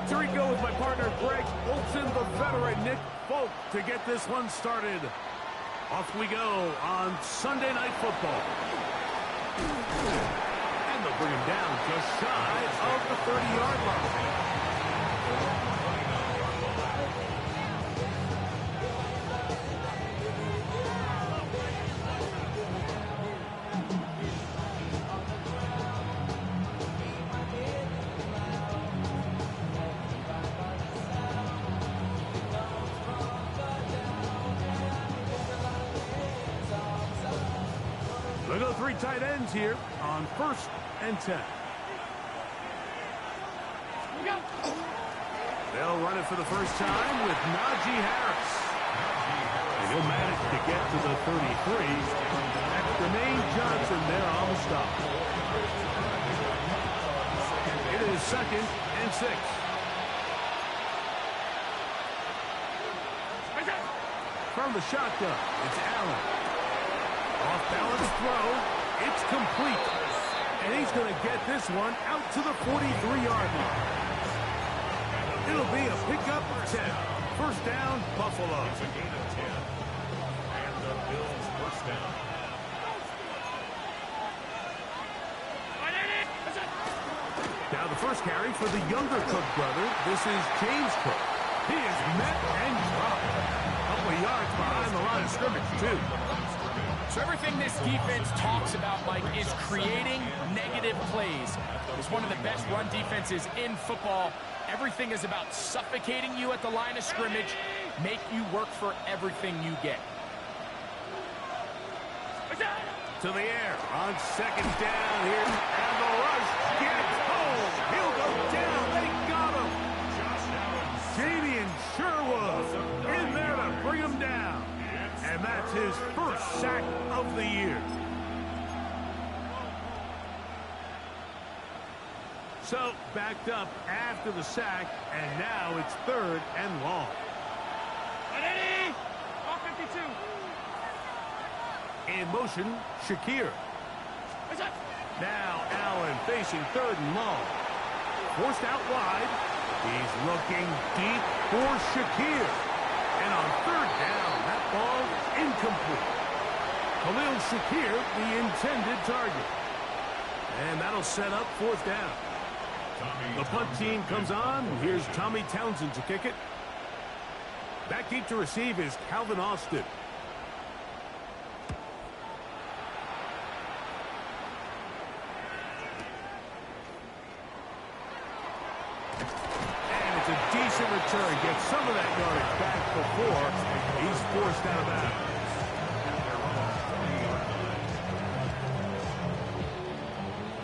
victory go with my partner, Greg Olson, the veteran Nick Folk, to get this one started. Off we go on Sunday Night Football. And they'll bring him down just shy of the 30-yard line. They'll go three tight ends here on 1st and 10. They'll run it for the first time with Najee Harris. And he'll manage to get to the 33. That's Jermaine Johnson there on the stop. It is 2nd and 6. From the shotgun, it's Allen. Off-balance throw. It's complete. And he's going to get this one out to the 43-yard line. It'll be a pickup of 10. First down, Buffalo. It's a gain of 10. And the Bills first down. Now the first carry for the younger Cook brother. This is James Cook. He is met and dropped. A couple of yards behind the line of scrimmage, too. So everything this defense talks about, Mike, is creating negative plays. It's one of the best run defenses in football. Everything is about suffocating you at the line of scrimmage, make you work for everything you get. To the air on 2nd down here. And the rush gets home. He'll go down. They got him. Damian Sherwood in there to bring him down. And that's his first sack of the year. So, backed up after the sack, and now it's 3rd and long. In motion, Shakir. Now Allen facing 3rd and long. Forced out wide. He's looking deep for Shakir. And on 3rd down, that ball incomplete. Khalil Shakir, the intended target. And that'll set up 4th down. The punt team comes on. Here's Tommy Townsend to kick it. Back deep to receive is Calvin Austin. And it's a decent return. Gets some of that yardage back before he's forced out of bounds.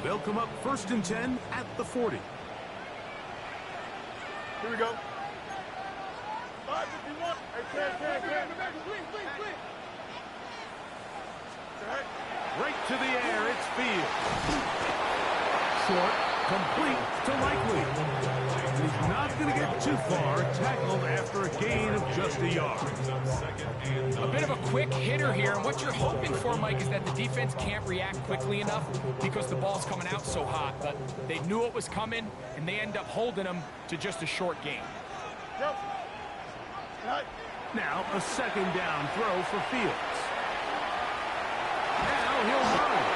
They'll come up 1st and 10 at the 40. Here we go. 551. Right to the air, it's Fields. Short, complete to Likely. He's not going to get too far, tackled after a gain of just a yard. A bit of a quick hitter here, and what you're hoping for, Mike, is that the defense can't react quickly enough because the ball's coming out so hot, but they knew it was coming, and they end up holding them to just a short gain. Now a 2nd down throw for Fields. Now he'll run.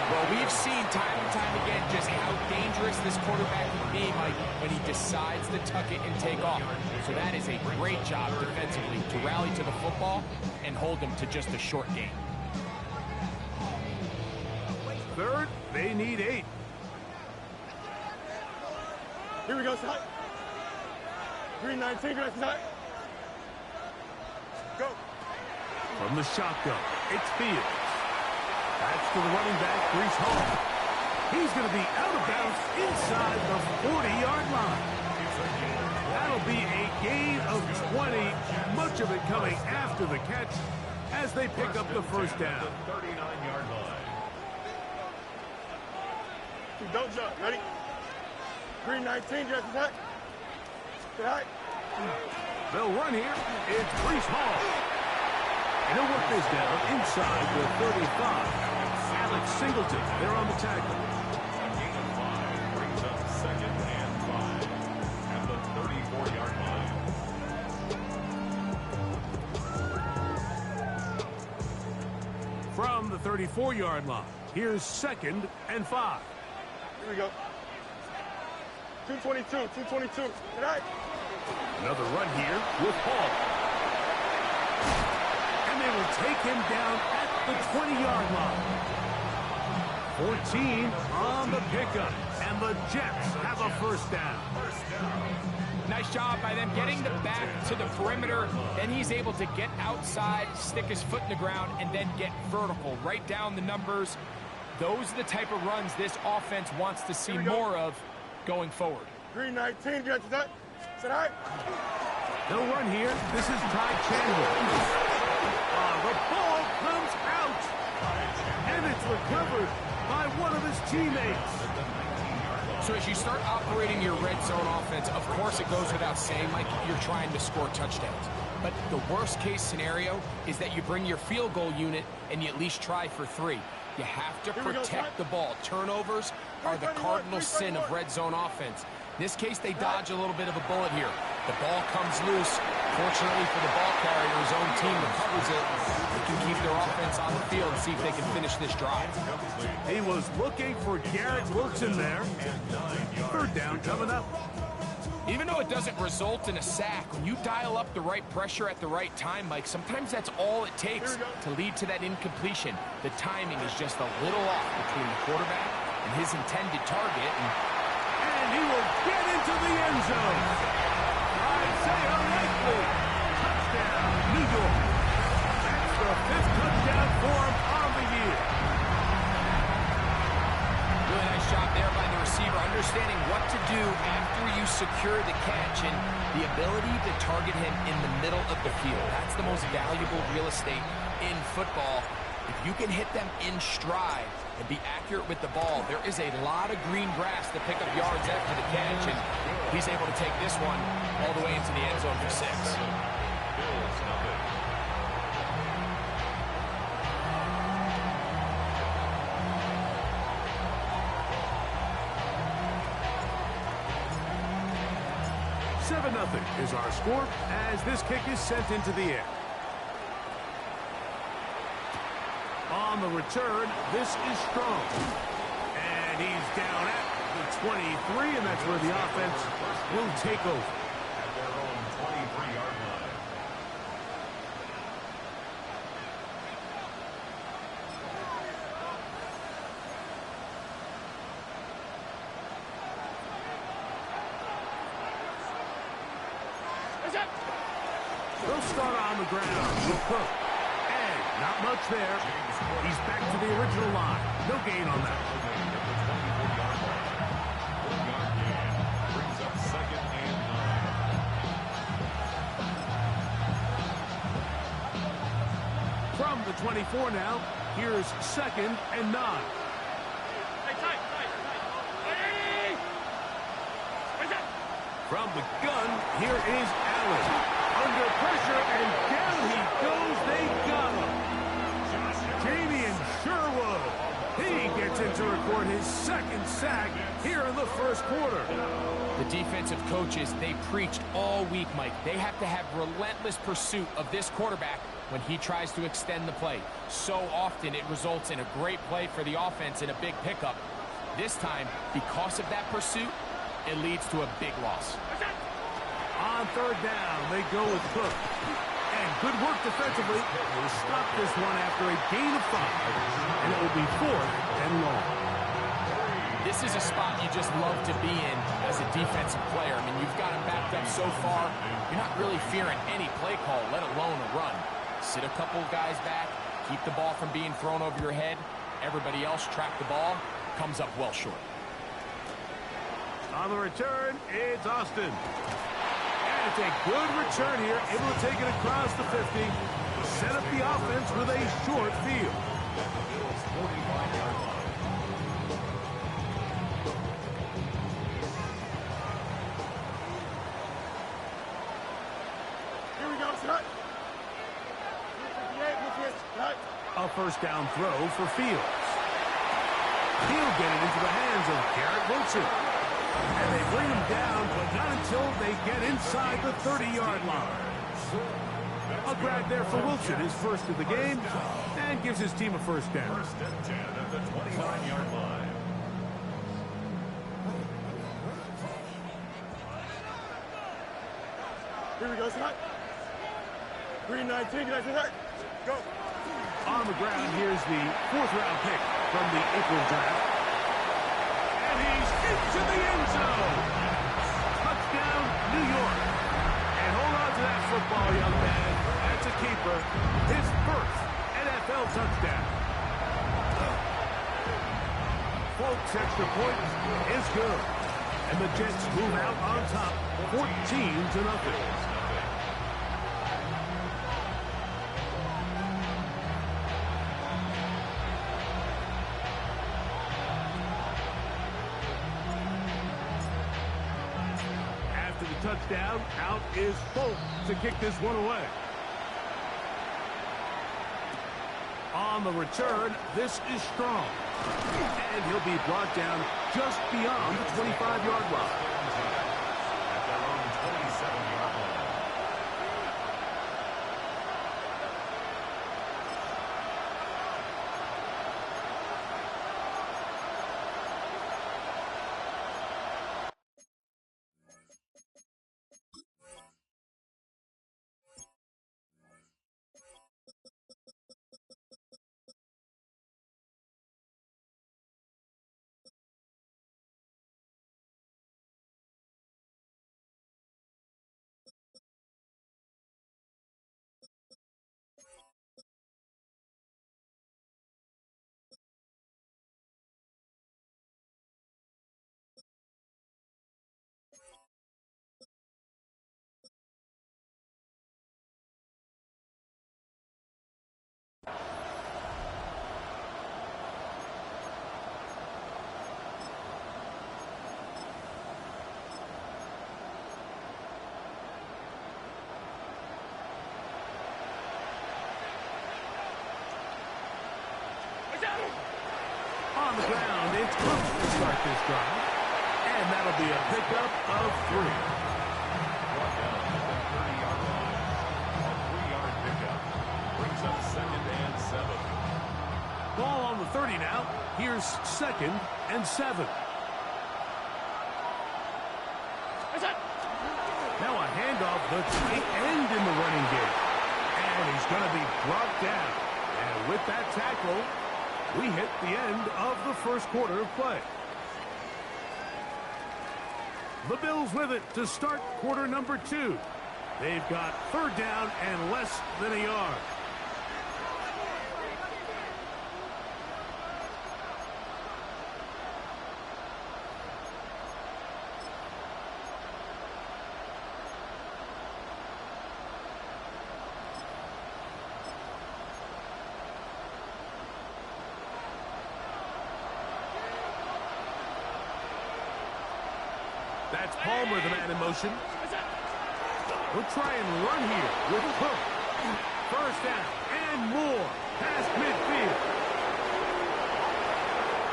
Well, we've seen time and time again just how dangerous this quarterback can be, Mike, when he decides to tuck it and take off. So that is a great job defensively to rally to the football and hold them to just a short gain. 3rd, they need 8. Here we go, Scott. Green 19, go Scott. Go. From the shotgun, it's Fields. That's to the running back, Breece Hall. He's going to be out of bounds inside the 40-yard line. That'll be a gain of 20, much of it coming after the catch as they pick up the first down. 39-yard line. Don't jump. Ready? Green 19, just attack. Attack. They'll run here. It's Breece Hall. And he'll work this down inside the 35. Alex Singleton, they're on the tackle. A gain of 5 brings up 2nd and 5. And the 34-yard line. Here's 2nd and 5. Here we go. 222, 222. Tonight. Another run here with Hall. And they will take him down at the 20-yard line. 14 on the pickup. And the Jets have a first down. Nice job by them getting the back to the perimeter. Then he's able to get outside, stick his foot in the ground, and then get vertical. Right down the numbers. Those are the type of runs this offense wants to see more of going forward. 319, get to that. Tonight. No run here. This is Ty Chandler. The ball comes out. And it's recovered by one of his teammates. So as you start operating your red zone offense, of course it goes without saying, Mike, you're trying to score touchdowns. But the worst case scenario is that you bring your field goal unit and you at least try for 3. You have to protect the ball. Turnovers are the cardinal sin of red zone offense. In this case, they dodge a little bit of a bullet here. The ball comes loose. Fortunately for the ball carrier, his own team recovers it. They can keep their offense on the field and see if they can finish this drive. He was looking for Garrett Wilson there. 3rd down coming up. Even though it doesn't result in a sack, when you dial up the right pressure at the right time, Mike, sometimes that's all it takes to lead to that incompletion. The timing is just a little off between the quarterback and his intended target. And he will get into the end zone. I'd say a likely touchdown, New York. That's the 5th touchdown for him on the year. Really nice job there by the receiver, understanding what to do after you secure the catch and the ability to target him in the middle of the field. That's the most valuable real estate in football. If you can hit them in stride and be accurate with the ball, there is a lot of green grass to pick up yards after the catch, and he's able to take this one all the way into the end zone for 6. Nothing is our score as this kick is sent into the air. On the return, this is Strong. And he's down at the 23, and that's where the offense will take over. At their own 23-yard line. They'll start on the ground with Cook. And not much there. He's back to the original line. No gain on that. Brings up 2nd and 9. From the 24 now, here's 2nd and 9. From the gun, here is Allen. Under pressure, and down he goes. They got him. Damian Sherwood. He gets in to record his 2nd sack here in the 1st quarter. The defensive coaches, they preached all week, Mike. They have to have relentless pursuit of this quarterback when he tries to extend the play. So often it results in a great play for the offense and a big pickup. This time, because of that pursuit, it leads to a big loss. On 3rd down, they go with Cook. And good work defensively. Will stop this one after a gain of 5. And it will be 4th and long. This is a spot you just love to be in as a defensive player. I mean, you've got him backed up so far, you're not really fearing any play call, let alone a run. Sit a couple guys back, keep the ball from being thrown over your head. Everybody else track the ball, comes up well short. On the return, it's Austin. And it's a good return here, able to take it across the 50. Set up the offense with a short field. Here we go, tonight. A 1st down throw for Fields. He'll get it into the hands of Garrett Wilson. And they bring him down, but not until they get inside the 30-yard line. A grab there for Wilson, his 1st of the game, And gives his team a first down. First and 10 at the 29-yard line. Here we go, Scott. 319, can I see that? Go. On the ground, here's the 4th-round pick from the April draft. And he's into the end zone. Touchdown, New York. And hold on to that football, young man. That's a keeper. His first NFL touchdown. Folks, extra point is good. And the Jets move out on top, 14-0. Touchdown, out is Folk to kick this one away. On the return, this is Strong. And he'll be brought down just beyond the 25-yard line. At their own 27-yard line. On the ground, it's Cook to start this drive. And that'll be a pickup of 3. Brought down at the 30-yard line. A 3-yard pickup. Brings up 2nd and 7. Ball on the 30 now. Here's 2nd and 7. Now a handoff, the tight end in the running game. And he's going to be brought down. And with that tackle, we hit the end of the first quarter of play. The Bills with it to start quarter number 2. They've got 3rd down and less than a yard. That's Palmer, the man in motion. We'll try and run here with Cook. First down and more past midfield.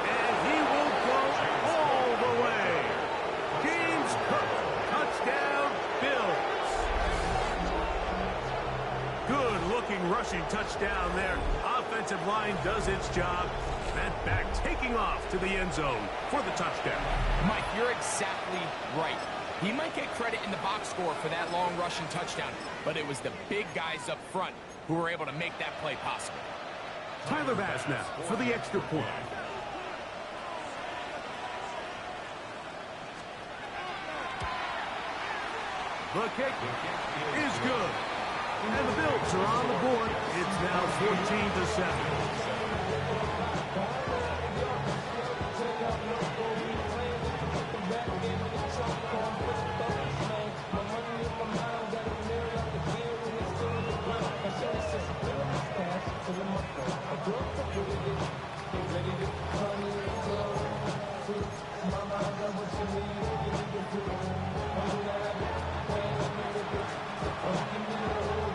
And he will go all the way. James Cook, touchdown, Bills. Good-looking rushing touchdown there. Offensive line does its job. That back taking off to the end zone for the touchdown. Mike, you're exactly right. He might get credit in the box score for that long rushing touchdown, but it was the big guys up front who were able to make that play possible. Tyler Bass now for the extra point. The kick is good. And the Bills are on the board. It's now 14-7.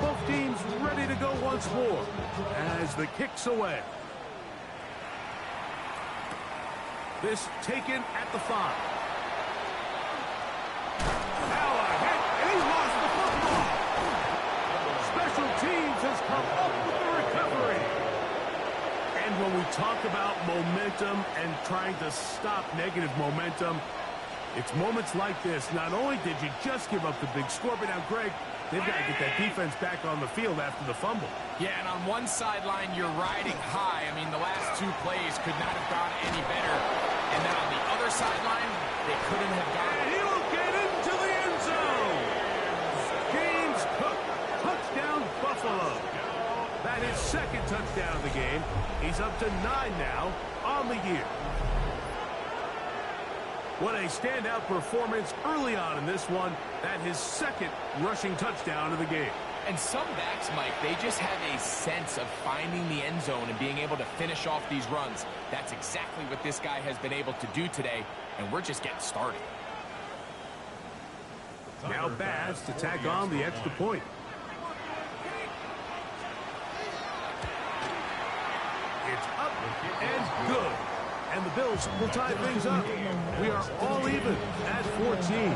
Both teams ready to go once more as the kick's away. This taken at the 5. Now a hit, and he lost the football. Special teams has come up with the recovery. talk about momentum and trying to stop negative momentum. It's moments like this. Not only did you just give up the big score, but now, Greg, they've got to get that defense back on the field after the fumble. Yeah, and on one sideline, you're riding high. I mean, the last two plays could not have gone any better. And then on the other sideline, they couldn't have gone. And he'll get into the end zone. James Cook, touchdown Buffalo. That is second touchdown of the game. He's up to 9 now on the year. What a standout performance early on in this one. That his second rushing touchdown of the game. And some backs, Mike, they just have a sense of finding the end zone and being able to finish off these runs. That's exactly what this guy has been able to do today, and we're just getting started. Now Bass to tack on the extra point. It's up and good. And the Bills will tie things up. We are all even at 14.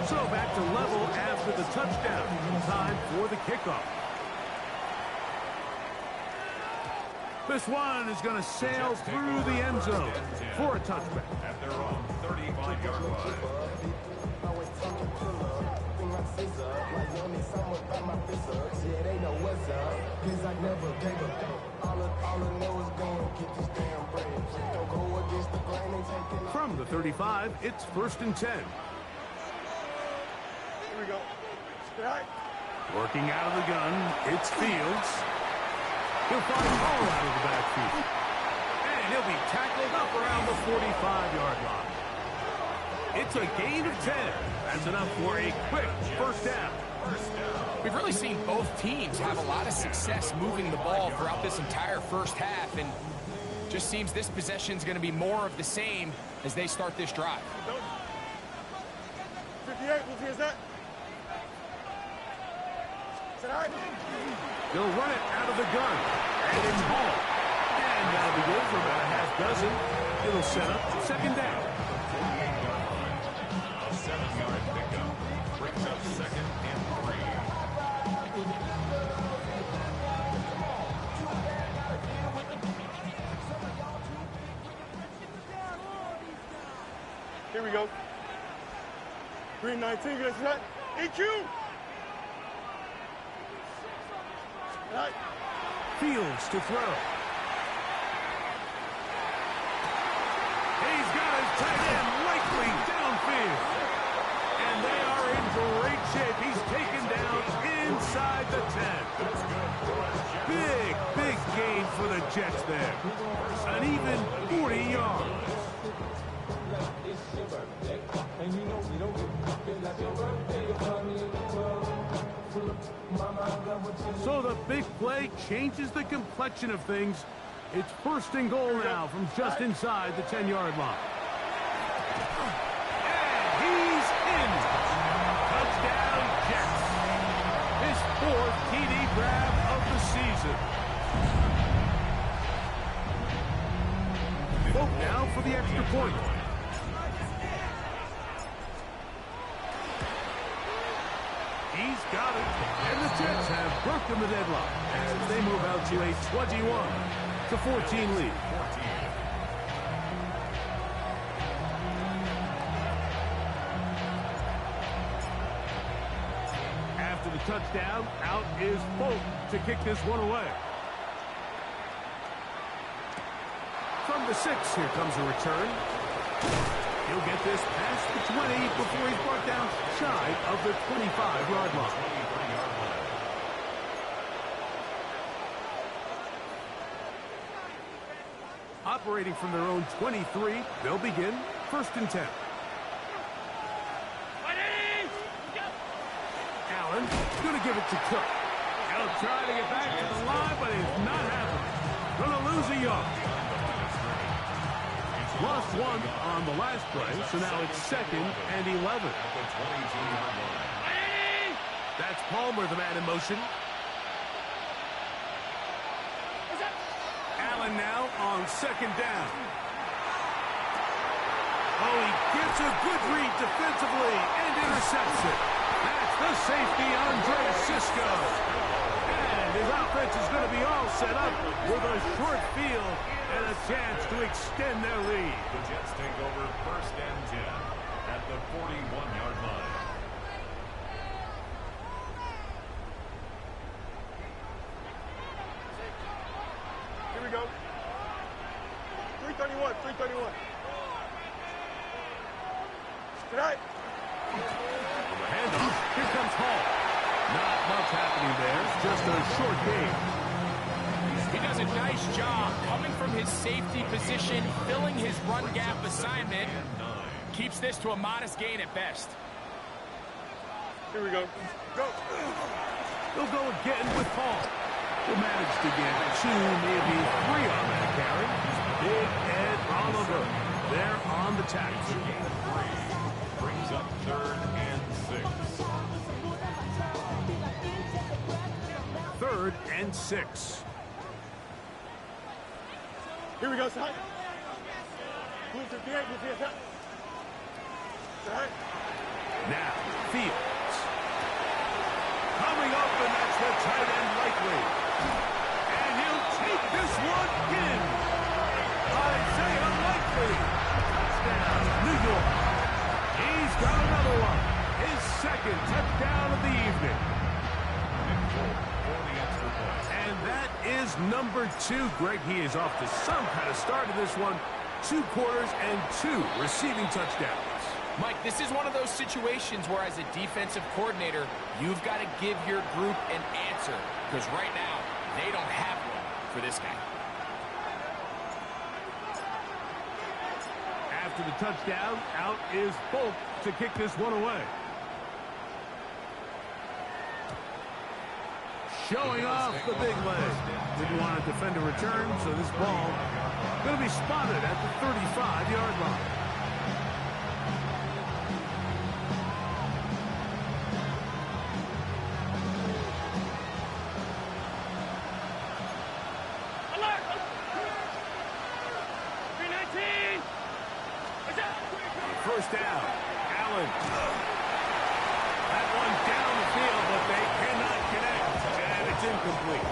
So back to level after the touchdown. Time for the kickoff. This one is going to sail through the end zone for a touchback. At their own 35-yard line. From the 35, it's 1st and 10. Here we go. Right. Working out of the gun, it's Fields. He'll find Hall out of the backfield. And he'll be tackled up around the 45-yard line. It's a gain of 10. That's enough for a quick first down. We've really seen both teams have a lot of success moving the ball throughout this entire first half, and just seems this possession is going to be more of the same as they start this drive. 58, who's here's that? Is that all right? They'll run it out of the gun. And it's Hall. And that'll be good for about a half dozen. It'll set up second down. A 7-yard pickup. Brings up 2nd and 3. Here we go. Green 19, you guys see that? EQ! Right. Fields to throw. He's got his tight end likely downfield. And they are in great shape. He's taken down inside the 10. Big gain for the Jets there. An even 40 yards. So the big play changes the complexion of things. It's 1st and goal now from just inside the 10-yard line. And he's in. Touchdown Jets. His 4th TD grab of the season. Vote now for the extra point. He's got it. And the Jets have broken the deadlock as they move out to a 21-14 lead. After the touchdown, out is Folk to kick this one away. From the 6, here comes a return. He'll get this past the 20 before he's brought down shy of the 25-yard line. Operating from their own 23, they'll begin 1st and 10. Allen going to give it to Cook. He'll try to get back to the line, but it's not happening. Going to lose a yard. Lost one on the last play, so now it's 2nd and 11. That's Palmer, the man in motion. Allen now on 2nd down. Oh, he gets a good read defensively and intercepts it. That's the safety, Andre Cisco. And his offense is going to be all set up with a short field and a chance to extend their lead. The Jets take over 1st and 10 at the 41-yard line. Here we go. 331, 331. Tonight. Handoff. Here comes Hall. Not much happening there. Just a short game. He does a nice job coming from his safety position, filling his run gap assignment. Keeps this to a modest gain at best. Here we go. Go. They'll go again with Hall. Will manage to get 2, maybe 3 on that carry. Big Ed Oliver there on the tackle. Brings up 3rd and 6. 3rd and 6. Here we go, side. Move to the end, move to the end. Side. Now, Fields. Coming up, and that's the tight end likely. And he'll take this one in. Isaiah Likely. Touchdown, New York. He's got another one. His 2nd touchdown of the evening. For the extra point. And that is number 2. Greg, he is off to some kind of start in this one. 2 quarters and 2 receiving touchdowns. Mike, this is one of those situations where as a defensive coordinator, you've got to give your group an answer. Because right now, they don't have one for this guy. After the touchdown, out is Folk to kick this one away. Showing off the big leg. Didn't want to defend a return, so this ball going to be spotted at the 35-yard line. First down, Allen. That one down the field, but they cannot connect, and it's incomplete.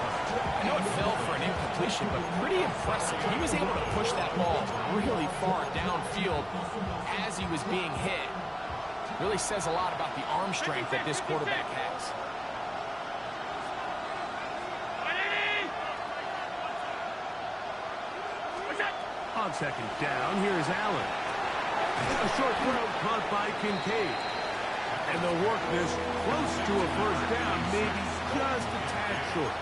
I know it fell for an incompletion, but pretty impressive. He was able to push that ball really far downfield as he was being hit. Really says a lot about the arm strength that this quarterback has. On 2nd down, here's Allen. A short throw caught by Kincaid. And they'll work this close to a 1st down, maybe just a tad short.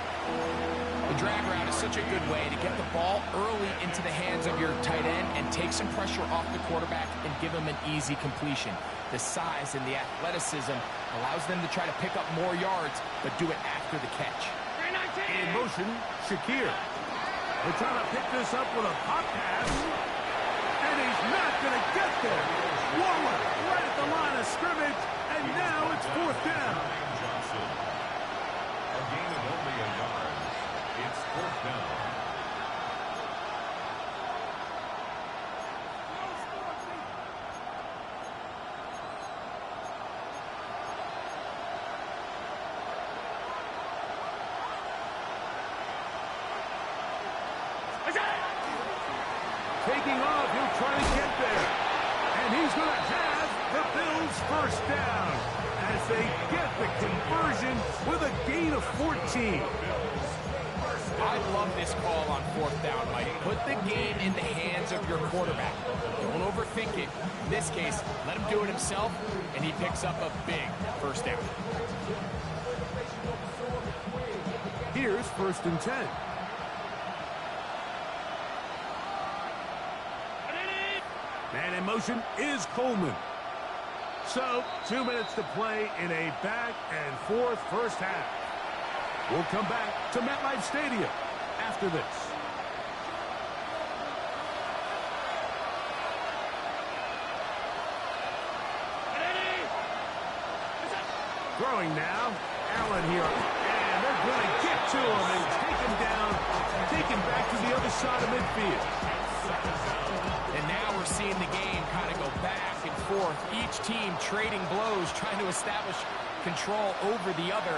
The drag route is such a good way to get the ball early into the hands of your tight end and take some pressure off the quarterback and give him an easy completion. The size and the athleticism allows them to try to pick up more yards, but do it after the catch. In motion, Shakir. They're trying to pick this up with a pop pass. And he's not going to get there. Waller right at the line of scrimmage, and now it's 4th down. Johnson. A gain of only a yard. It's 4th down. Taking off, he'll try to get there. And he's going to have the Bills' 1st down as they get the conversion with a gain of 14. I love this call on 4th down, Mike. Put the game in the hands of your quarterback. Don't overthink it. In this case, let him do it himself, and he picks up a big 1st down. Here's 1st and 10. Man in motion is Coleman. So, 2 minutes to play in a back-and-forth 1st half. We'll come back to MetLife Stadium after this. Throwing now, Allen here, and they're going to get to him and take him down, take him back to the other side of midfield. And now we're seeing the game kind of go back and forth. Each team trading blows, trying to establish control over the other.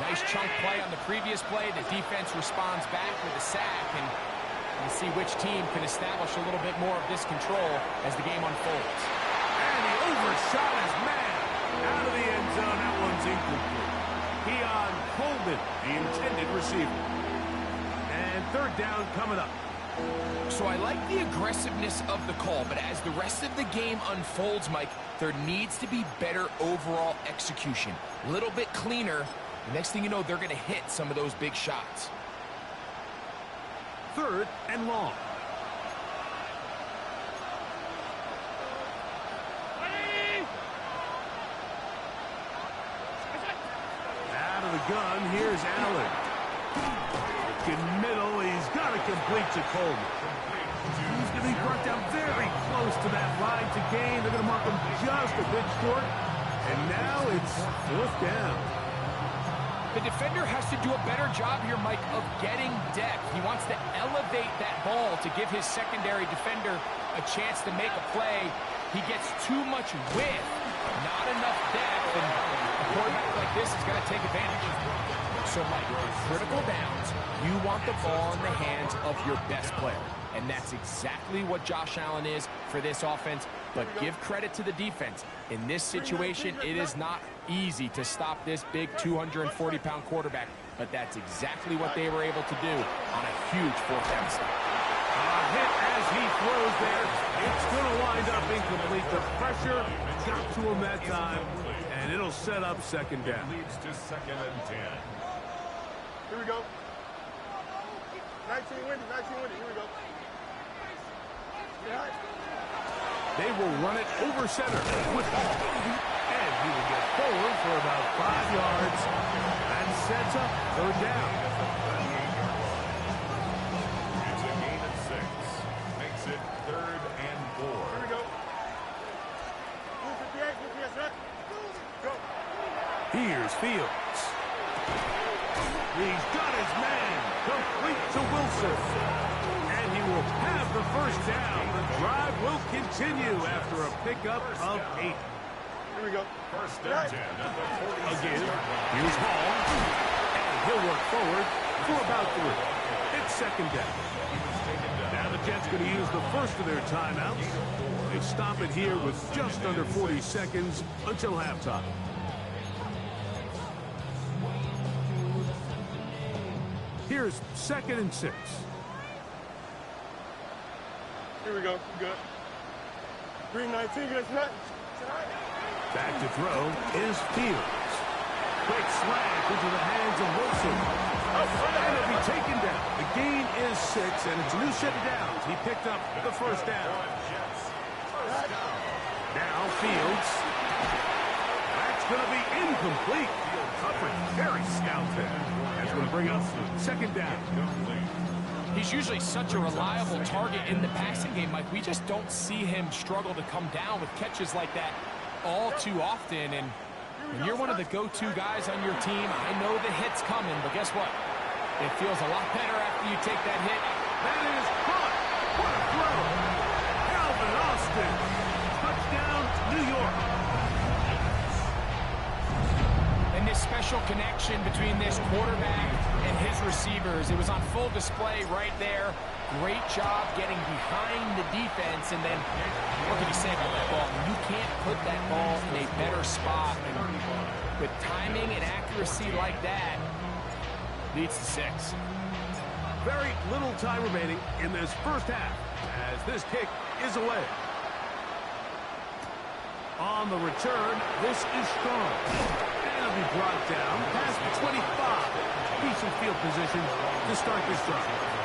Nice chunk play on the previous play. The defense responds back with a sack, and we'll see which team can establish a little bit more of this control as the game unfolds. And he overshot his man out of the end zone. That one's incomplete. Keon Coleman, the intended receiver. And third down coming up. So I like the aggressiveness of the call, but as the rest of the game unfolds, Mike, there needs to be better overall execution. A little bit cleaner. The next thing you know, they're going to hit some of those big shots. Third and long. Out of the gun, here's Allen. In middle, he's got to complete to Coleman. He's going to be brought down very close to that line to gain. They're going to mark him just a bit short. And now it's fourth down. The defender has to do a better job here, Mike, of getting depth. He wants to elevate that ball to give his secondary defender a chance to make a play. He gets too much width, not enough depth, and a quarterback like this is going to take advantage. So, Mike, critical downs, you want the ball in the hands of your best player. And that's exactly what Josh Allen is for this offense. But give credit to the defense. In this situation, it is not easy to stop this big 240-pound quarterback. But that's exactly what they were able to do on a huge fourth down stop. A hit as he throws there. It's going to wind up incomplete. The pressure got to him that time. And it'll set up second down. Leads to second and 10. Here we go. 19 windy, 19 windy. Here we go. Yeah. They will run it over center with ball. And he will get forward for about 5 yards. That sets up third down. It's a gain of 6. Makes it third and 4. Here we go. Go. Here's Fields. He's got his man complete to Wilson. And he will have the first down. The drive will continue after a pickup of 8. Here we go. First and 10 at the 46. Again, here's Hall. And he'll work forward for about 3. It's second down. Now the Jets going to use the first of their timeouts. They stop it here with just under 40 seconds until halftime. Here's second and 6. Here we go. Good. Green 19, good tonight. Back to throw is Fields. Quick slant into the hands of Wilson. And it'll be taken down. The gain is 6, and it's a new set of downs. He picked up the first down. Now Fields. That's going to be incomplete. Coverage very stout there. That's going to bring up second down. He's usually such a reliable target in the passing game, Mike. We just don't see him struggle to come down with catches like that all too often. And when you're one of the go-to guys on your team, I know the hit's coming, but guess what? It feels a lot better after you take that hit. That is caught. What a throw. Calvin Austin. Touchdown, New York. And this special connection between this quarterback and his receivers, it was on full display right there. Great job getting behind the defense, and then what can you say about that ball? You can't put that ball in a better spot. And with timing and accuracy like that, leads to 6. Very little time remaining in this first half as this kick is away. On the return, this is strong. And it'll be brought down past the 25. Decent field position to start this drive.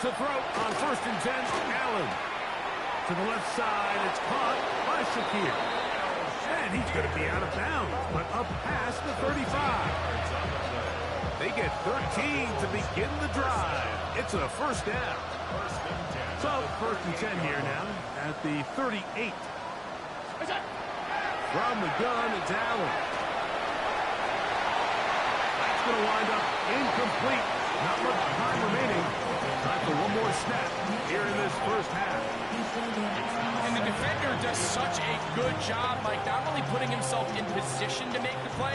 To throw on first and 10, Allen. To the left side, it's caught by Shakir. And he's going to be out of bounds, but up past the 35. They get 13 to begin the drive. It's a first down. So, first and 10 here now at the 38. From the gun, it's Allen. That's going to wind up incomplete. Not much time remaining. Time for one more snap here in this first half. And the defender does such a good job, Mike, not only putting himself in position to make the play,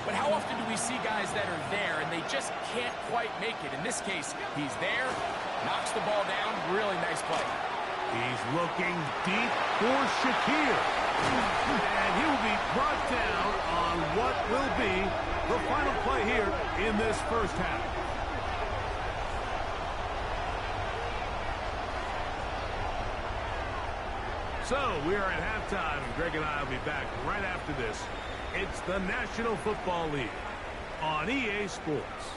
but how often do we see guys that are there and they just can't quite make it? In this case, he's there, knocks the ball down, really nice play. He's looking deep for Shakir. And he will be brought down on what will be the final play here in this first half. So, we are at halftime, and Greg and I will be back right after this. It's the National Football League on EA Sports.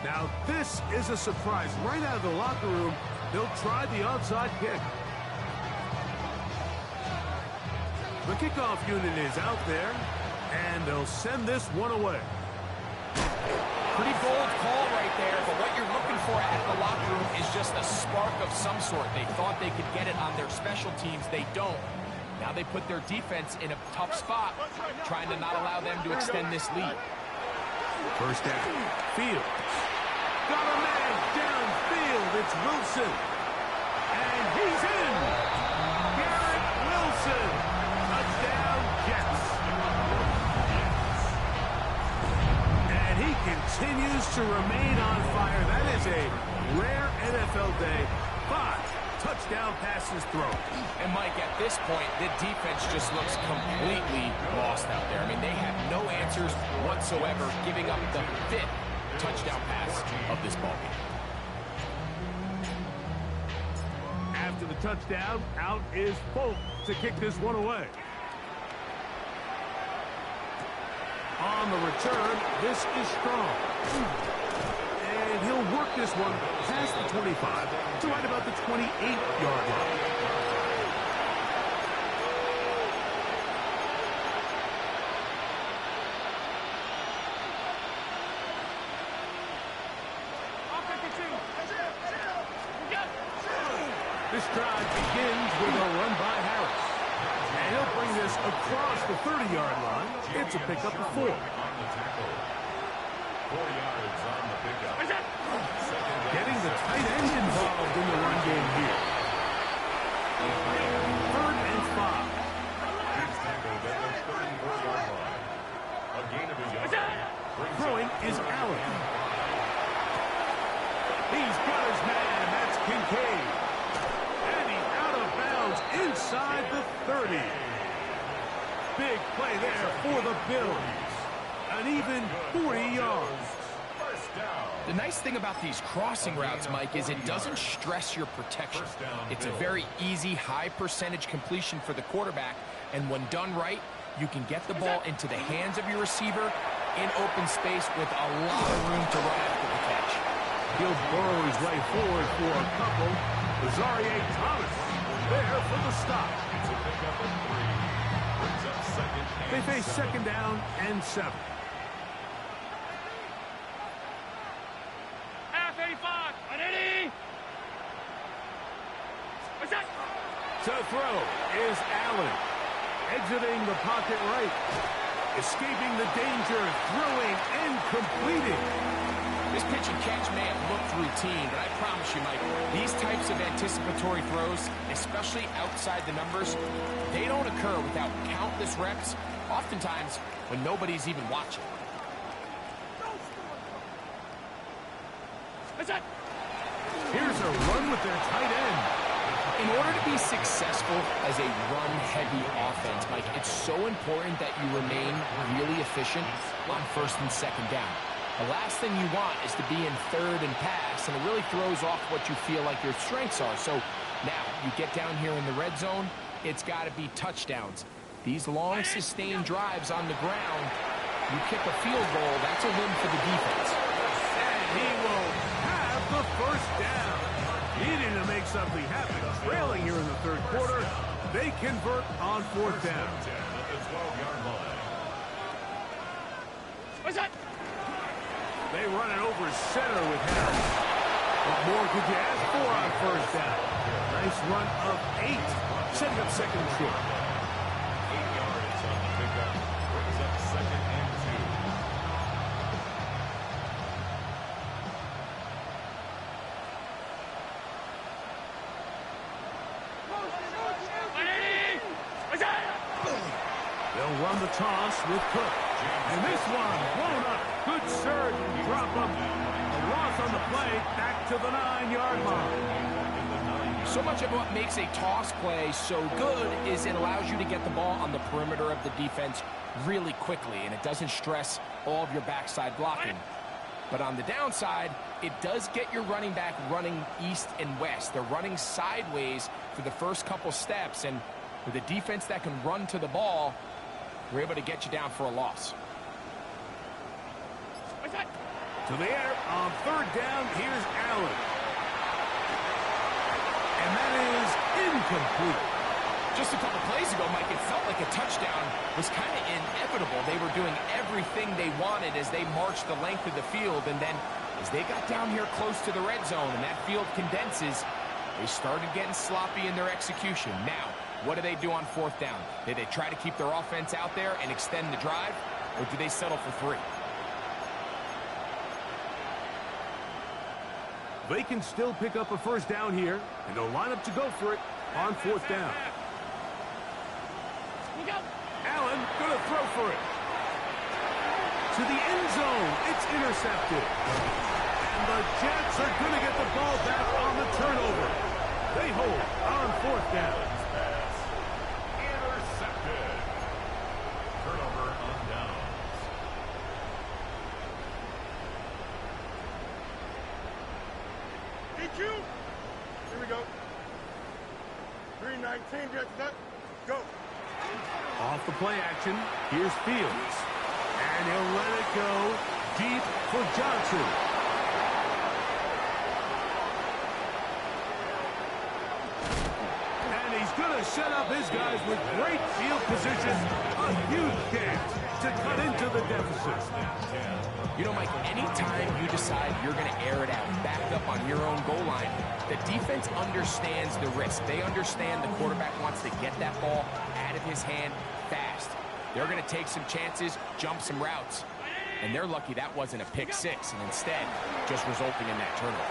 Now, this is a surprise. Right out of the locker room, they'll try the onside kick. The kickoff unit is out there, and they'll send this one away. Pretty bold call right there, but what you're looking for at the locker room is just a spark of some sort. They thought they could get it on their special teams. They don't. Now they put their defense in a tough spot, trying to not allow them to extend this lead. First down. Fields. Got a man downfield. It's Wilson. And he's in. Garrett Wilson. Touchdown, Jets. And he continues to remain on fire. That is a rare NFL day. 5 touchdown passes thrown. And Mike, at this point, the defense just looks completely lost out there. I mean, they have no answers whatsoever, giving up the 5th touchdown pass of this ballgame. After the touchdown, out is Folk to kick this one away. On the return, this is Strong. And he'll work this one past the 25 to right about the 28-yard line. This drive begins with a run by Harris. And he'll bring this across the 30-yard line. It's a pickup of 4. 4 yards on the pickup. Getting the tight end involved in the run game here. 3rd and 5. He's tackled at the 34-yard line. A gain of a yard. Throwing is Allen. He's got his man. That's Kincaid. And he's out of bounds inside the 30. Big play there for the Bills. An even 40 yards. The nice thing about these crossing routes, Mike, is it doesn't stress your protection. It's a very easy, high percentage completion for the quarterback, and when done right, you can get the ball into the hands of your receiver in open space with a lot of room to run after the catch. He'll burrow his way forward for a couple. Lazarier Thomas there for the stop. It's a pickup of 3. Brings up second and They face 2nd down and 7. To throw is Allen. Exiting the pocket right. Escaping the danger, throwing and completing. This pitch and catch may have looked routine, but I promise you, Mike, these types of anticipatory throws, especially outside the numbers, they don't occur without countless reps, oftentimes when nobody's even watching. Here's a run with their tight end. In order to be successful as a run-heavy offense, Mike, it's so important that you remain really efficient on 1st and 2nd down. The last thing you want is to be in third and pass, and it really throws off what you feel like your strengths are. So now you get down here in the red zone, it's got to be touchdowns. These long, sustained drives on the ground, you kick a field goal, that's a win for the defense. And he will have the first down. Needing to make something happen. Trailing here in the third quarter, they convert on fourth down. At the 12-yard line. What's that? They run it over center with him. What more could you ask for on first down? Nice run of 8. Setting up second and short. 8 yards on the pickup. Brings up second and 2. What's that? They'll run the toss with Cook. And this one blown up. Good surge and drop up. A loss on the play back to the 9-yard line. So much of what makes a toss play so good is it allows you to get the ball on the perimeter of the defense really quickly, and it doesn't stress all of your backside blocking. But on the downside, it does get your running back running east and west. They're running sideways for the first couple steps, and with a defense that can run to the ball, we're able to get you down for a loss. What's that? To the air on third down. Here's Allen. And that is incomplete. Just a couple plays ago, Mike, it felt like a touchdown was kind of inevitable. They were doing everything they wanted as they marched the length of the field, and then as they got down here close to the red zone and that field condenses, they started getting sloppy in their execution. Now, what do they do on fourth down? Do they try to keep their offense out there and extend the drive, or do they settle for 3? They can still pick up a first down here, and they'll line up to go for it on fourth down. Allen going to throw for it. To the end zone. It's intercepted. And the Jets are going to get the ball back on the turnover. They hold on fourth down. Intercepted. Turnover on downs. DQ. Here we go. 3:19, Jets up. Go. Off the play action, here's Fields. And he'll let it go deep for Johnson. And he's going to set up his guys with great field position. A huge chance to cut into the deficit. You know, Mike, anytime you decide you're going to air it out, backed up on your own goal line, the defense understands the risk. They understand the quarterback wants to get that ball out of his hand fast. They're going to take some chances, jump some routes. And they're lucky that wasn't a pick six, and instead just resulting in that turnover.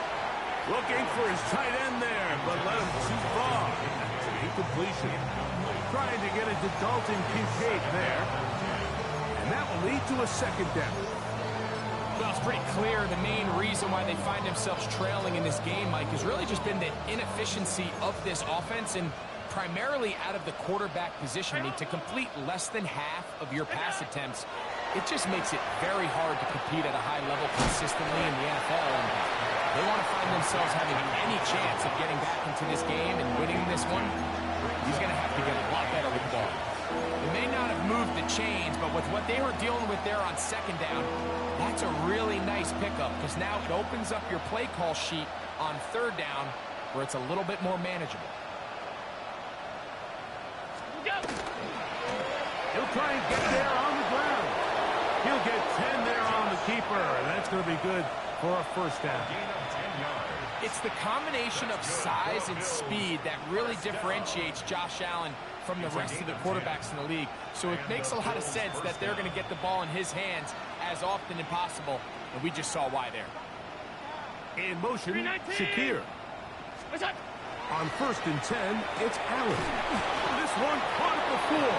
Looking for his tight end there, but let him too far. Incompletion. Trying to get it to Dalton Kincaid there. And that will lead to a second down. Well, it's pretty clear the main reason why they find themselves trailing in this game, Mike, has really just been the inefficiency of this offense and primarily out of the quarterback position. I mean, to complete less than half of your pass attempts, it just makes it very hard to compete at a high level consistently in the NFL. And they want to find themselves having any chance of getting back into this game and winning this one. He's going to have to get a lot better with the ball. They may not have moved the chains, but with what they were dealing with there on second down, that's a really nice pickup because now it opens up your play call sheet on third down where it's a little bit more manageable. He'll try and get there on the ground. He'll get 10 there on the keeper, and that's going to be good for a first down. It's the combination of size and speed that really differentiates Josh Allen from the rest of the quarterbacks in the league. So it makes a lot of sense that they're going to get the ball in his hands as often as possible, and we just saw why there. In motion, Shakir. What's up? On first and 10, it's Allen. This one caught it before.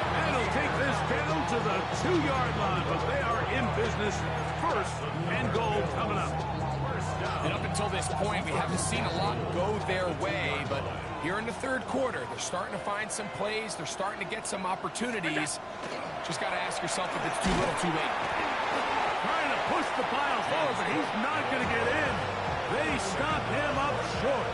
And he'll take this down to the 2-yard line, but they are in business. First and goal coming up. And up until this point, we haven't seen a lot go their way, but here in the third quarter, they're starting to find some plays. They're starting to get some opportunities. Just got to ask yourself if it's too little, too late. Trying to push the pile forward, but he's not going to get in. They stop him up short.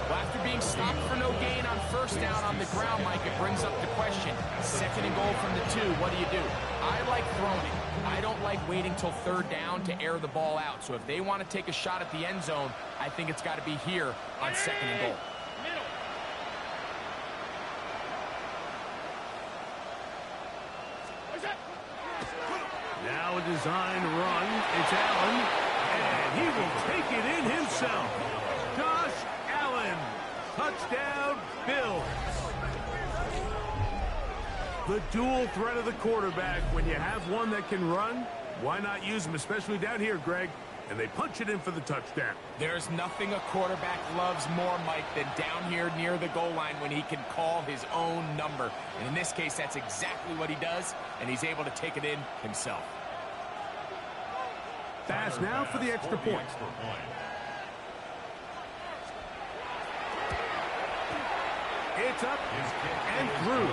Well, after being stopped for no gain on first down on the ground, Mike, it brings up the question. Second and goal from the 2, what do you do? I like throwing it. I don't like waiting till third down to air the ball out. So if they want to take a shot at the end zone, I think it's got to be here on second and goal. Now a design run. It's Allen, and he will take it in himself. Josh Allen, touchdown, Bills. The dual threat of the quarterback. When you have one that can run, why not use him, especially down here, Greg? And they punch it in for the touchdown. There's nothing a quarterback loves more, Mike, than down here near the goal line when he can call his own number. And in this case, that's exactly what he does, and he's able to take it in himself. Pass now for the extra point. It's up and through.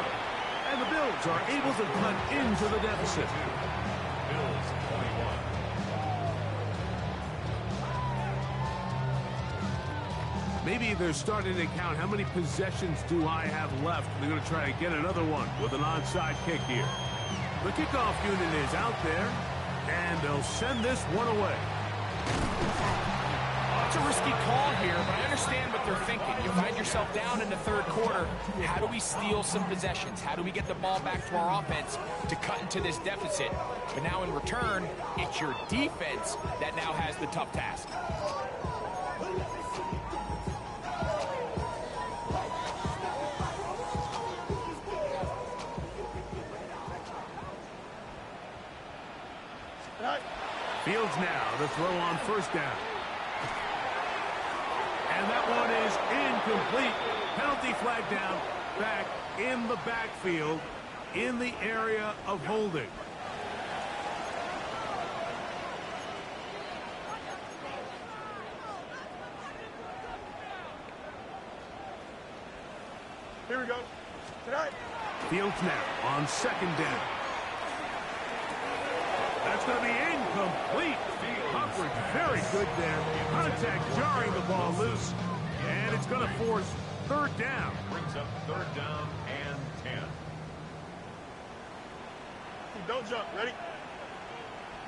And the Bills are able to cut into the deficit. Bills 21. Maybe they're starting to count how many possessions do I have left. They're going to try to get another one with an onside kick here. The kickoff unit is out there, and they'll send this one away. It's a risky call here, but I understand what they're thinking. You find yourself down in the third quarter. How do we steal some possessions? How do we get the ball back to our offense to cut into this deficit? But now in return, it's your defense that now has the tough task. Fields now the throw on first down. And that one is incomplete. Penalty flag down, back in the backfield, in the area of holding. Here we go. Tonight. Fields now on second down. That's going to be incomplete. Coverage very good there. Contact jarring the ball loose. And it's going to force third down. Brings up third down and 10. Don't jump. Ready?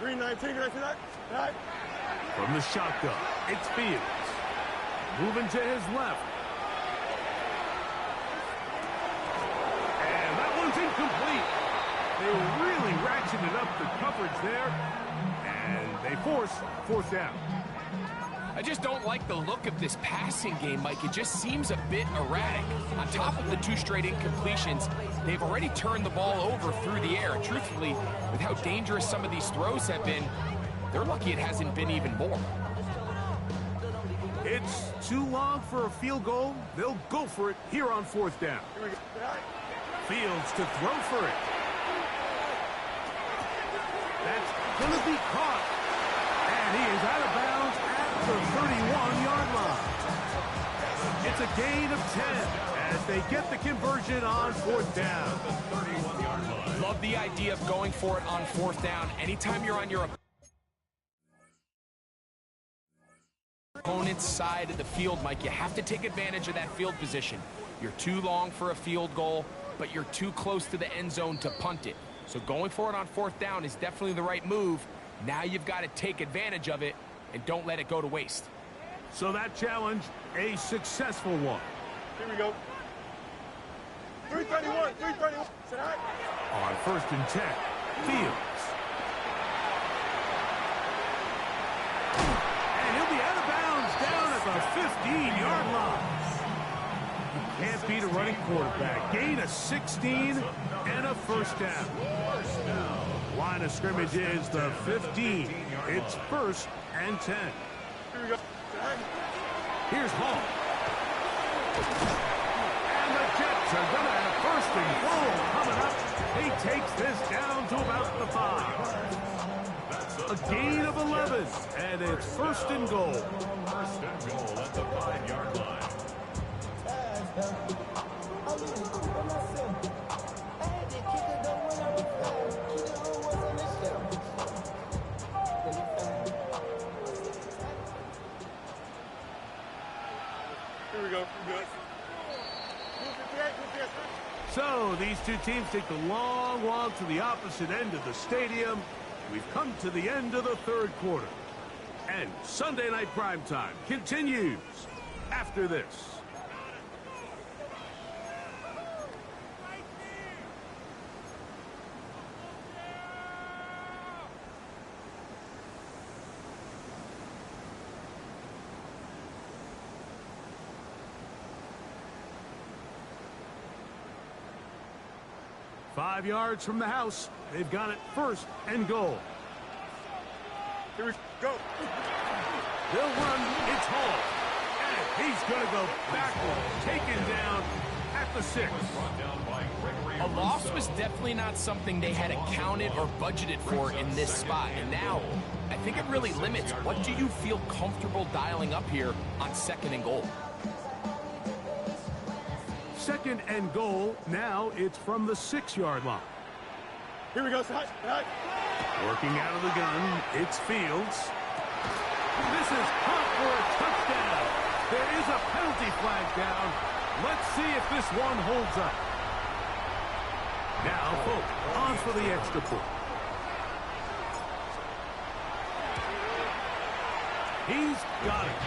Green 19, ready for that? Tonight. From the shotgun, it's Fields. Moving to his left. And that one's incomplete. They really ratcheted up the coverage there, and they force fourth down. I just don't like the look of this passing game, Mike. It just seems a bit erratic. On top of the 2 straight incompletions, they've already turned the ball over through the air. And truthfully, with how dangerous some of these throws have been, they're lucky it hasn't been even more. It's too long for a field goal. They'll go for it here on fourth down. Here we go. Tonight. Fields to throw for it. That's going to be caught. And he is out of bounds at the 31-yard line. It's a gain of 10 as they get the conversion on fourth down. Love the idea of going for it on fourth down. Anytime you're on your opponent's side of the field, Mike, you have to take advantage of that field position. You're too long for a field goal, but you're too close to the end zone to punt it. So going for it on fourth down is definitely the right move. Now you've got to take advantage of it and don't let it go to waste. So that challenge, a successful one. Here we go. 331, 331. Tonight. On first and 10, Fields. And he'll be out of bounds down at the 15-yard line. You can't beat a running quarterback. Gain of 16 and a first down. Line of scrimmage is the 15. It's first and 10. Here we go. Here's Hall. And the Jets are going to have first and goal coming up. He takes this down to about the 5. A gain of 11, and it's first and goal. First and goal at the 5-yard line. So these two teams take the long walk to the opposite end of the stadium. We've come to the end of the third quarter. And Sunday Night Primetime continues after this. Five yards from the house. They've got it first and goal. Here we go. They'll run. It's Hall. And he's going to go backwards. Taken down at the 6. A loss was definitely not something they had accounted or budgeted for in this spot. And now, I think it really limits what do you feel comfortable dialing up here on 2nd and goal. 2nd and goal. Now it's from the 6-yard line. Here we go. High. Working out of the gun, it's Fields. This is caught for a touchdown. There is a penalty flag down. Let's see if this one holds up. Now, Folk on for the extra point. He's got it.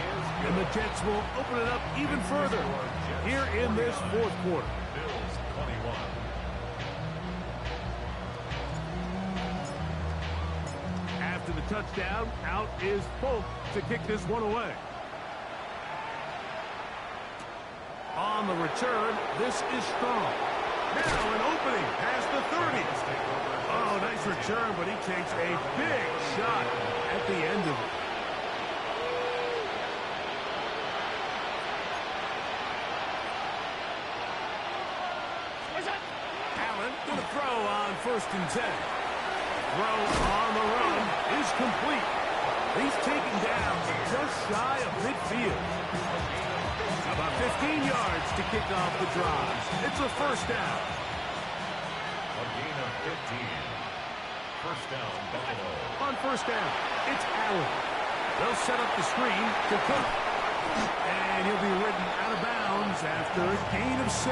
And the Jets will open it up even further here in this fourth quarter. Bills 21. After the touchdown, out is Folk to kick this one away. On the return, this is Strong. Now an opening past the 30. Oh, nice return, but he takes a big shot at the end of it. Allen going to throw on 1st and 10. Throw on the run is complete. He's taken down just shy of midfield. About 15 yards to kick off the drive. It's a first down. A gain of 15. First down, Buffalo. On first down, it's Allen. They'll set up the screen to Cook. And he'll be ridden out of bounds after a gain of 6.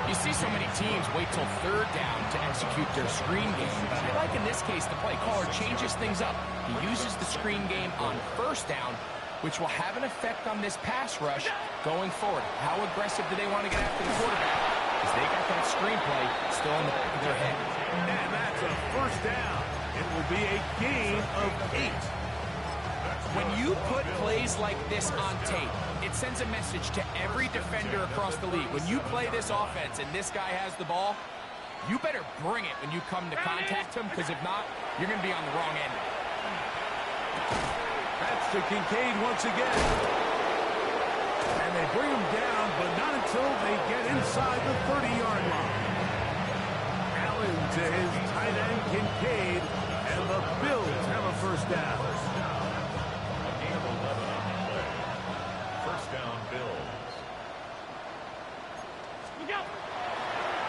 You see so many teams wait till 3rd down to execute their screen game, but I like in this case the play caller changes things up. He uses the screen game on 1st down, which will have an effect on this pass rush going forward. How aggressive do they want to get after the quarterback? Because they got that screenplay still in the back of their head. And that's a first down. It will be a gain of 8. When you put plays like this on tape, it sends a message to every defender across the league. When you play this offense and this guy has the ball, you better bring it when you come to contact him, because if not, you're going to be on the wrong end. That's to Kincaid once again. And they bring him down, but not until they get inside the 30-yard line. Allen to his tight end, Kincaid, and the Bills have a first down. A gain of 11 on the play. First down, Bills.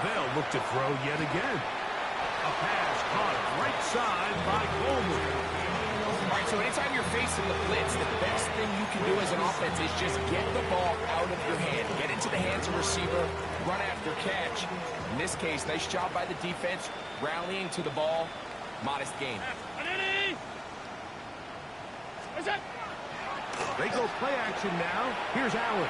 They'll look to throw yet again. A pass caught right side by Coleman. All right, so anytime you're facing the blitz, the best thing you can do as an offense is just get the ball out of your hand. Get into the hands of receiver, run after catch. In this case, nice job by the defense, rallying to the ball. Modest gain. They go play action now. Here's Allen.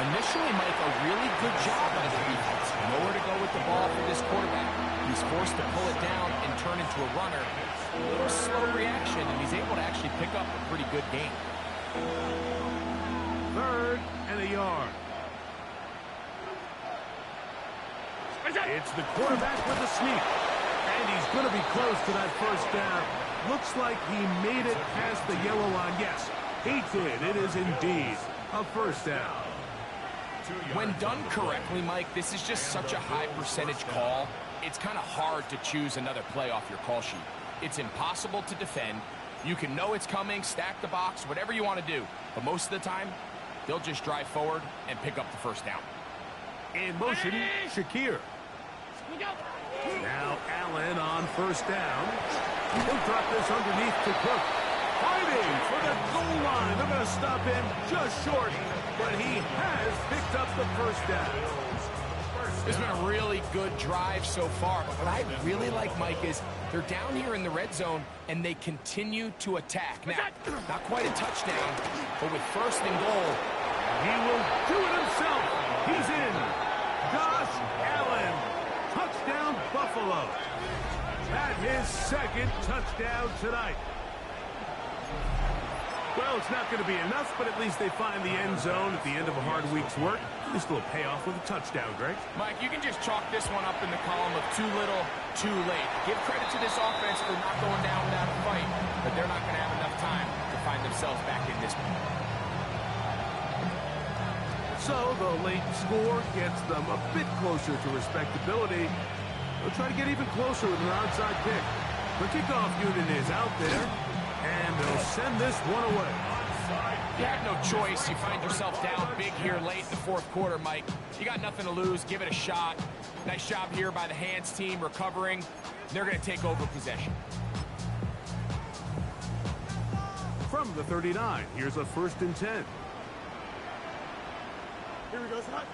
Initially, Mike, a really good job by the defense. Nowhere to go with the ball for this quarterback. He's forced to pull it down and turn into a runner. A little slow reaction, and he's able to actually pick up a pretty good gain. 3rd and a yard. It's the quarterback with the sneak. And he's going to be close to that first down. Looks like he made it past the yellow line. Yes, he did. It is indeed a first down. When done correctly, Mike, this is just such a high percentage call. It's kind of hard to choose another play off your call sheet. It's impossible to defend. You can know it's coming, stack the box, whatever you want to do. But most of the time, they'll just drive forward and pick up the first down. In motion, Shakir. Now Allen on first down. He'll drop this underneath to Cook. fighting for the goal line. They're going to stop him just short, but he has picked up the first down. This has been a really good drive so far, but what I really like, Mike, is they're down here in the red zone, and they continue to attack. Now, not quite a touchdown, but with first and goal. He will do it himself. He's in. Josh Allen. Touchdown, Buffalo. At his second touchdown tonight. Well, it's not going to be enough, but at least they find the end zone at the end of a hard week's work. This will pay off with a touchdown, Greg. Mike, you can just chalk this one up in the column of too little, too late. Give credit to this offense for not going down without a fight, but they're not going to have enough time to find themselves back in this one. So the late score gets them a bit closer to respectability. They'll try to get even closer with an onside kick. The kickoff unit is out there, and they'll send this one away. You have no choice. You find yourself down big here late in the fourth quarter, Mike. You got nothing to lose. Give it a shot. Nice job here by the hands team recovering. They're going to take over possession. From the 39, here's a 1st and 10. Here we go, son.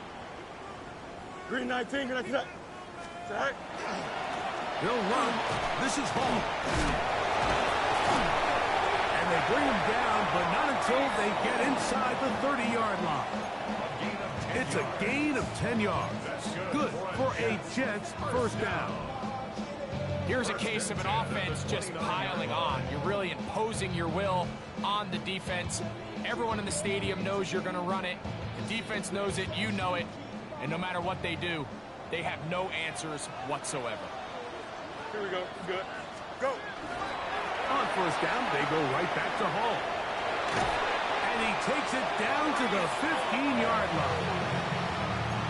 Green 19, green 19. Set. They'll run. This is Hall. And they bring him down, but not until they get inside the 30-yard line. It's a gain of 10 yards. Good for a Jets first down. Here's a case of an offense just piling on. You're really imposing your will on the defense. Everyone in the stadium knows you're going to run it. The defense knows it, you know it. And no matter what they do, they have no answers whatsoever. Here we go. Good. Go. On first down, they go right back to Hall. And he takes it down to the 15-yard line.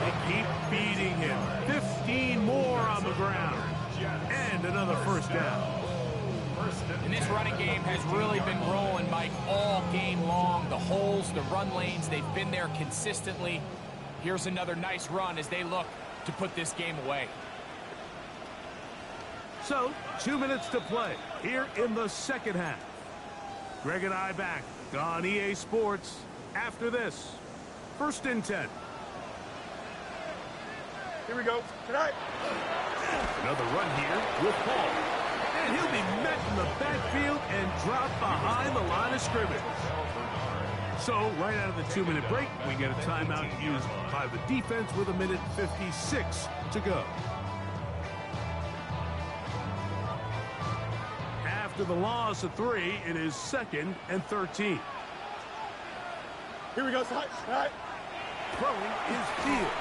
They keep beating him. 15 more on the ground. And another first down. And this running game has really been rolling, Mike, all game long. The holes, the run lanes, they've been there consistently. Here's another nice run as they look to put this game away. So, 2 minutes to play here in the second half. Greg and I back on EA Sports after this. 1st and 10. Here we go. Tonight. Another run here with Paul. And he'll be met in the backfield and dropped behind the line of scrimmage. So, right out of the 2-minute break, we get a timeout used by the defense with 1:56 to go. After the loss of 3, it is 2nd and 13. Here we go, son. Tonight. Throwing is Fields.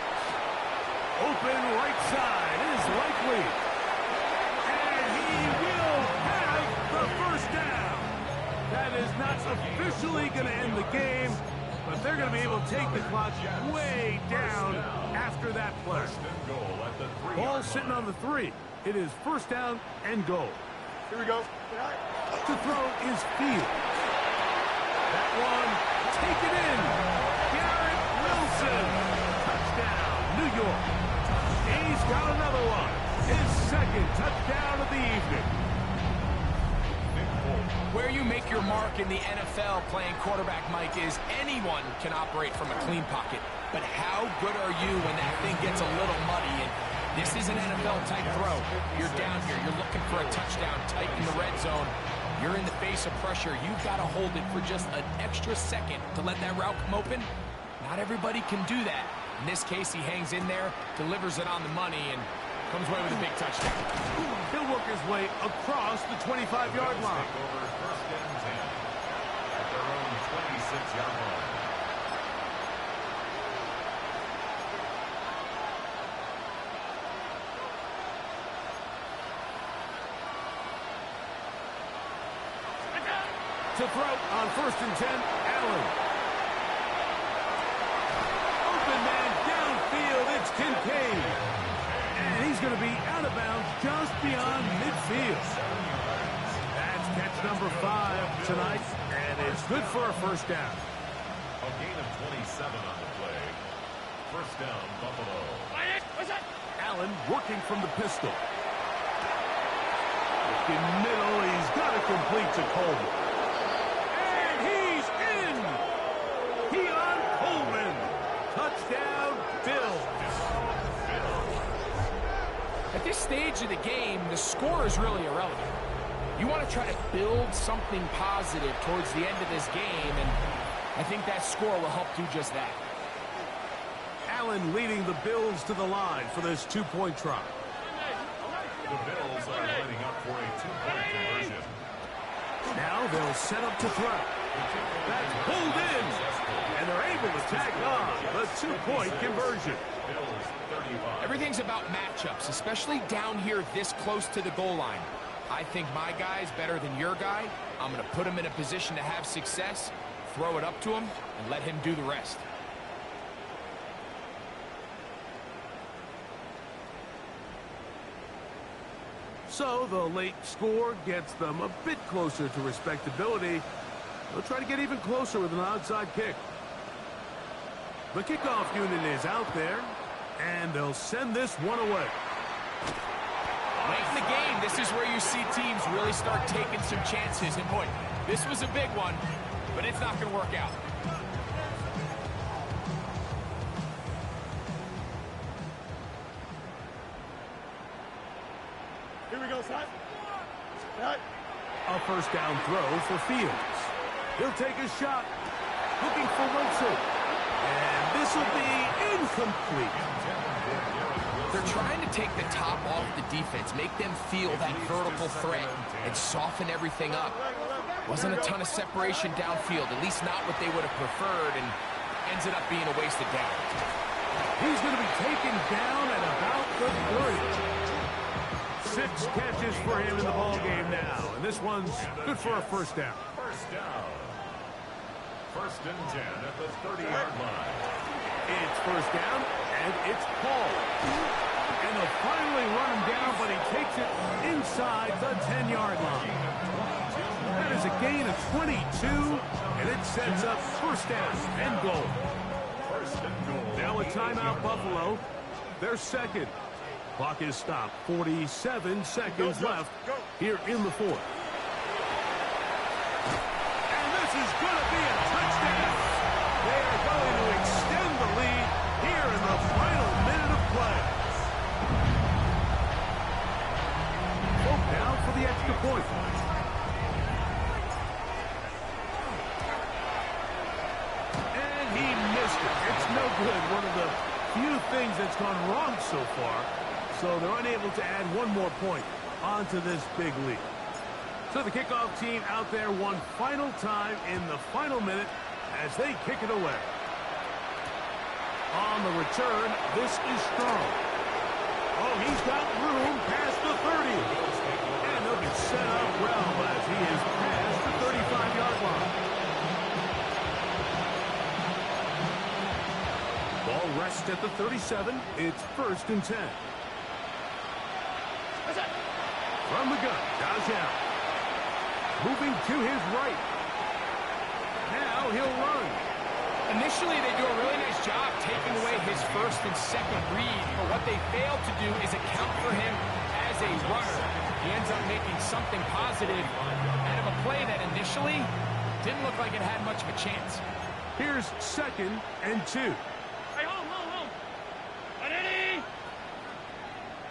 Open right side is likely. And he will have the first down. That is not officially going to end the game, but they're going to be able to take the clock way down after that play. Ball sitting on the 3. It is 1st down and goal. Here we go. Tonight. To throw is Fields. That one taken in. Garrett Wilson. Touchdown, New York. He's got another one. His 2nd touchdown of the evening. Where you make your mark in the NFL playing quarterback, Mike, is anyone can operate from a clean pocket. But how good are you when that thing gets a little muddy? And this is an NFL-type throw. You're down here. You're looking for a touchdown tight in the red zone. You're in the face of pressure. You've got to hold it for just an extra second to let that route come open. Not everybody can do that. In this case, he hangs in there, delivers it on the money, and comes away with a big touchdown. He'll work his way across the 25-yard line. Over 1st and 10 at their own 26-yard line. To throw on 1st and 10, Allen. Open man downfield, it's Kincaid. And he's going to be out of bounds just beyond midfield. That's catch number 5 tonight, and it's good for a 1st down. A gain of 27 on the play. 1st down, Buffalo. Allen working from the pistol. In middle, he's got to complete to Colbert. stage of the game, the score is really irrelevant. You want to try to build something positive towards the end of this game, and I think that score will help do just that. Allen leading the Bills to the line for this two-point try. The Bills are lining up for a two-point conversion. Now they'll set up to throw. That's pulled in, and they're able to tack on the two-point conversion. Everything's about matchups, especially down here this close to the goal line. I think my guy's better than your guy. I'm going to put him in a position to have success, throw it up to him, and let him do the rest. So the late score gets them a bit closer to respectability. They'll try to get even closer with an onside kick. The kickoff unit is out there, and they'll send this one away. Late in the game, this is where you see teams really start taking some chances. And boy, this was a big one, but it's not going to work out. Here we go, son. Right. A first down throw for Fields. He'll take a shot, looking for Wilson. And this will be incomplete. They're trying to take the top off the defense, make them feel that vertical threat, and soften everything up. Wasn't a ton of separation downfield, at least not what they would have preferred, and ends up being a wasted down. He's going to be taken down at about the 30. 6 catches for him in the ball game now, and this one's good for a first down. First down. First and 10 at the 30-yard line. It's first down, and it's Paul. And they'll finally run him down, but he takes it inside the 10-yard line. That is a gain of 22, and it sets up first down and goal. First and goal. Now a timeout, Buffalo. Their second. Clock is stopped. 47 seconds left here in the fourth. And this is going to be a touchdown. They are going to extend the lead here in the final minute of play. Hope now for the extra point. And he missed it. It's no good. One of the few things that's gone wrong so far. So they're unable to add one more point onto this big lead. So the kickoff team out there one final time in the final minute as they kick it away. On the return, this is strong. Oh, he's got room past the 30. And they'll be set up well as he is past the 35-yard line. Ball rests at the 37. It's first and 10. From the gun, Josh Allen. Moving to his right. Now he'll run. Initially, they do a really nice job taking away his first and second read, but what they fail to do is account for him as a runner. He ends up making something positive out of a play that initially didn't look like it had much of a chance. Here's second and 2. Hey, home. Ready?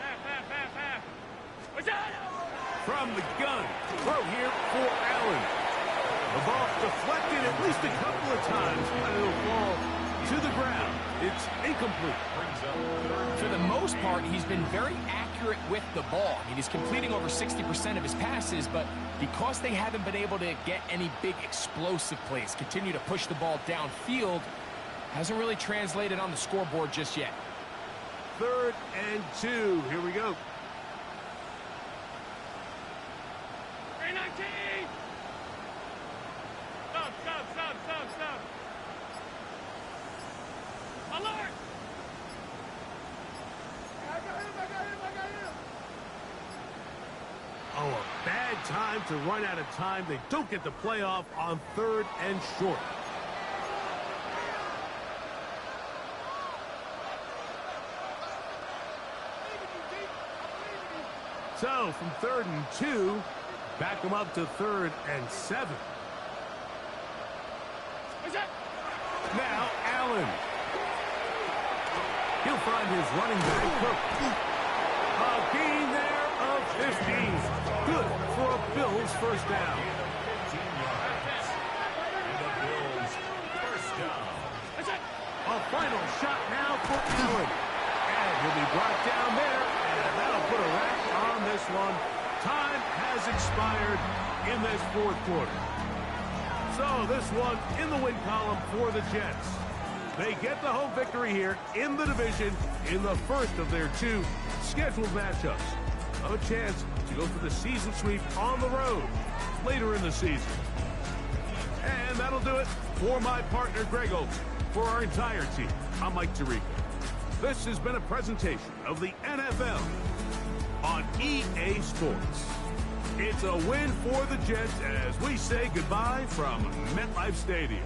Half. What's that? From the gun, throw here for Allen. The ball deflected at least a couple of times, and it'll fall to the ground. It's incomplete. For the most part, he's been very accurate with the ball. I mean, he's completing over 60% of his passes, but because they haven't been able to get any big explosive plays, continue to push the ball downfield, hasn't really translated on the scoreboard just yet. Third and 2. Here we go. 19! Stop. Alert! I got him. Oh, a bad time to run out of time. They don't get the playoff on third and short. So, from third and 2, back them up to third and 7. Now, Allen. He'll find his running back, Cook. A gain there of 15. Good for a Bills first down. 15 yards. And the Bills first down. A final shot now for Allen. And he'll be brought down there. And that'll put a wrap on this one. Time has expired in this fourth quarter. So this one in the win column for the Jets. They get the home victory here in the division in the first of their two scheduled matchups. A chance to go for the season sweep on the road later in the season. And that'll do it for my partner, Greg Olson. For our entire team, I'm Mike Tirico. This has been a presentation of the NFL on EA Sports. It's a win for the Jets as we say goodbye from MetLife Stadium.